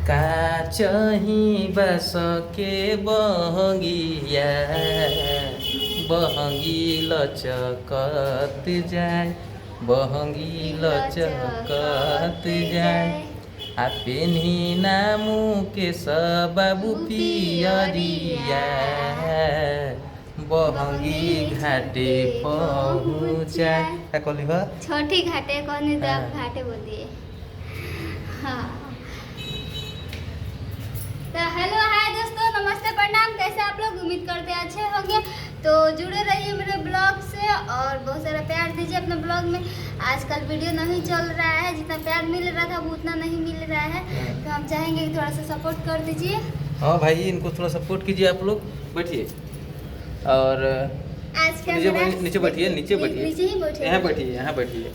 का चही बस के बहंगिया बहंगी लचकत जाए बहंगी लचकत जाए आ पेन्ही नामू के सबबू पियरिया बहंगी घाटे पहुँचाए। क्या कहली हो? छोटी घाटे कौन तो आप घाटे बोलिए। हाँ तो हेलो हाय दोस्तों, नमस्ते प्रणाम। कैसे आप लोग? उम्मीद करते हैं अच्छे होंगे। तो जुड़े रहिए मेरे ब्लॉग से और बहुत सारा प्यार दीजिए अपने ब्लॉग में। आजकल वीडियो नहीं चल रहा है, जितना प्यार मिल रहा था वो उतना नहीं मिल रहा है, तो हम चाहेंगे कि थोड़ा सा सपोर्ट कर दीजिए। हाँ भाई, इनको थोड़ा सपोर्ट कीजिए। आप लोग बैठिए और आज का नीचे बैठिए, नीचे बैठिए, नीचे ही बैठिए, यहाँ बैठिए, यहाँ बैठिए।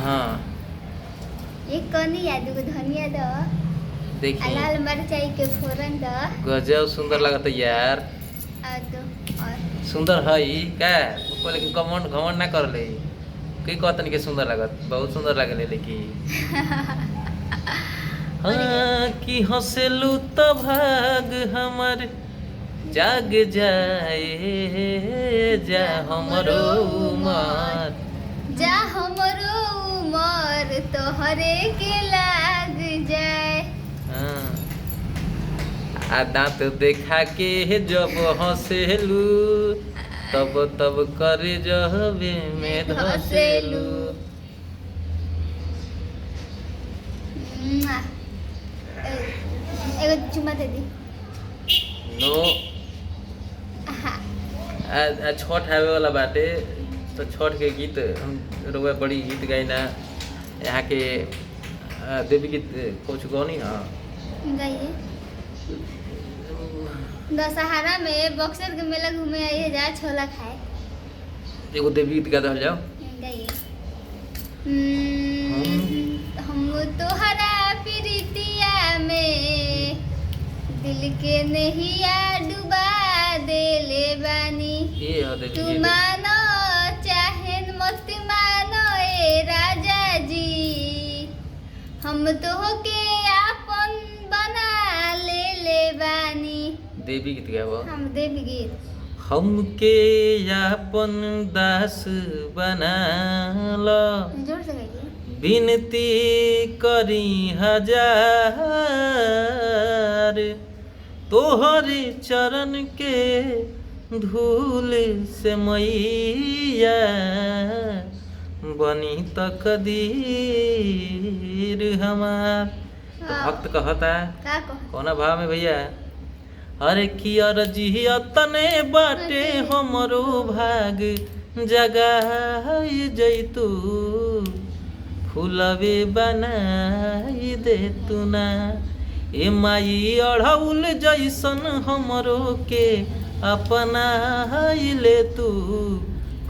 हाँ ये कौन याद को धनिया दो, देखिए लाल मिर्चाई के फोरन दो। गजब सुंदर लगता है यार। और सुंदर है ही क्या ऊपर, लेकिन घमंड घमंड ना कर ले। कई कहतन के सुंदर लगत, बहुत सुंदर लगे लेकिन हाँ कि हंसलू तो भाग हमर जाग जाए जा हमरो उमर जा हमरो उमर तोहरे के लाग जाए। हाँ। आ दांत देखा के जब हंसेलू तब तब करे जहबे में धसेलू। एगो चुम्मा दे दी। नो आज छठ आवे वाला बाटे, तो छठ के गीत हम रोए बड़ी गीत गाई ना यहाँ के देवी गीत कुछ गौनी। हाँ गाइए। दशहरा में बक्सर के मेला घूमे आइए, जा छोला खाए। एगो देवी गीत गा दल जाओ। गाइए। हम तोहरा प्रीतिया में दिल के नहिया डुबा देले बानी। ये तू मानो चाहे मत मानो ए राजा जी, हम तो के आपन बना ले बानी। देवी गीत गाओ। हम देवी गीत। हमके यापन दास बना लो, जोर से गाइए। विनती करी हजार तोहरे चरण के धूल से मैया बनी तकदीर हमार। तो भक्त कहता का कहो? कौना भाव में भैया? अरे की अर्जी तने बाटे हमरो भाग जगाई जैतू फूलवे बनाई दे तू ना ए माई अढ़ौल जैसन हमरो के अपना ले तू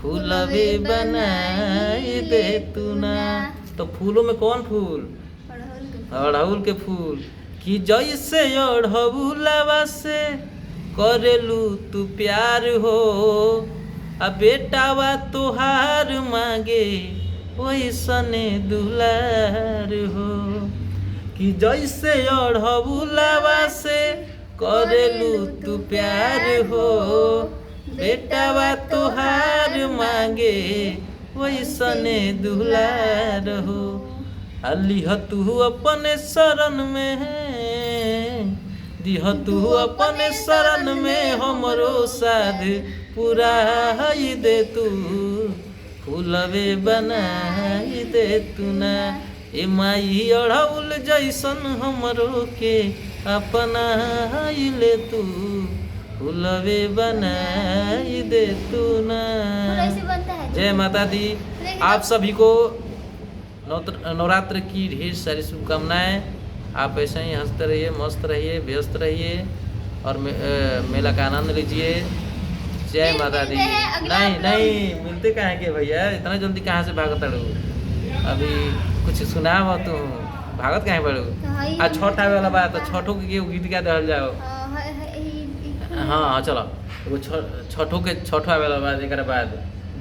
फूलवे बनाई दे तू ना। तो फूलों में कौन फूल? अड़हुल के फूल। कि जैसे अड़हुलवा से करेलू तू प्यार हो, आ बेटावा तोहार मांगे वैसने दुलार हो। कि जैसे अड़हुलवा से करेलू तू प्यार हो, बेटावा तोहार मांगे वैसने दुलार हो। अलिह तू अपने शरण में है, दिह तू अपने शरण में हमरो साध पुराई दे तू फूलवे बनाई दे तू ना ए माई अढ़ौल जैसन हमरो के अपना ले तू फूलवे बनाई दे तू ना। जय माता दी। आप सभी को नवरात्र की ढेर सारी शुभकामनाएं। आप ऐसे ही हंसते रहिए, मस्त रहिए, व्यस्त रहिए और मेला का आनंद लीजिए। जय माता दी। नहीं नहीं मिलते कहाँ के भैया, इतना जल्दी कहाँ से भागता रहूँ? अभी कुछ सुना हुआ तो भागत कहाँ पड़ू? आज छठ आवे वाला बात, तो छठों के गीत गा दल जाओ। हाँ हाँ चलो, वो छठों के छठ आवे वाला बाद एक बाद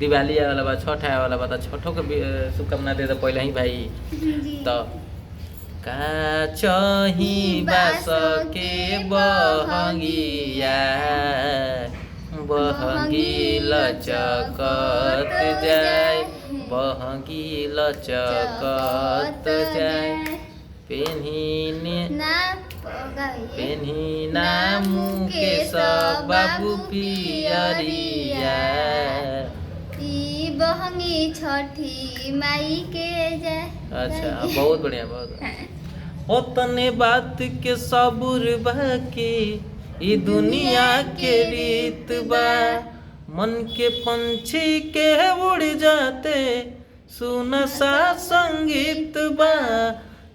दिवाली आए वाला बा, छठ आए वाला बा, तो छठों के भी शुभकामना दे दो पहले ही भाई। जी तो का चही बास के बहंगिया बहंगी लचकत जाए, बहंगी लचकत जाए, पेन्ही ना मुकेश बाबू पियरिया, ई बहंगी छठी माई के जाए। अच्छा बहुत बढ़िया बहुत बढ़िया। ओतने बात के सबूर बाकी ई दुनिया के रीत बा, मन के पंछी के उड़ जाते सुन सा संगीत बा,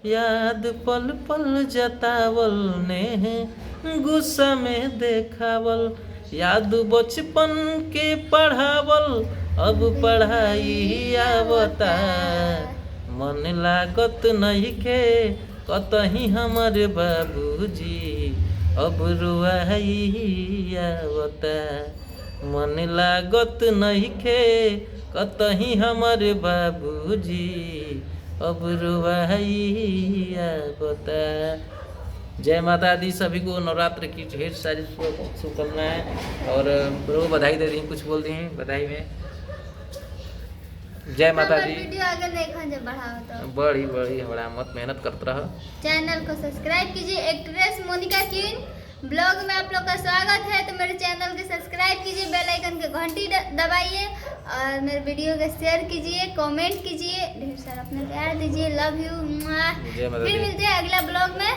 याद पल पल जतावल ने गुस्सा में देखावल, याद बचपन के पढ़ावल अब पढ़ाई आवता, मन लागत नहीं के कतही हमारे बाबूजी अब रुआई आवता, मन लागत नहीं के कतही हमारे बाबूजी अब रुआई आवता। जय माता दी। सभी को नवरात्र की ढेर सारी शुभकामनाएं और प्रभु बधाई दे दी, कुछ बोल दी बधाई में। जय माता दी। वीडियो आगे देखा जब बढ़ाओ तो बड़ी बड़ी हमारा मत मेहनत करते रहो। चैनल को सब्सक्राइब कीजिए। एक्ट्रेस मोनिका किन ब्लॉग में आप लोग का स्वागत है। तो मेरे चैनल को सब्सक्राइब कीजिए, बेल आइकन के घंटी दबाइए और मेरे वीडियो को शेयर कीजिए, कमेंट कीजिए, ढेर सारा अपना प्यार दीजिए। Love you. फिर मिलते हैं अगला ब्लॉग में।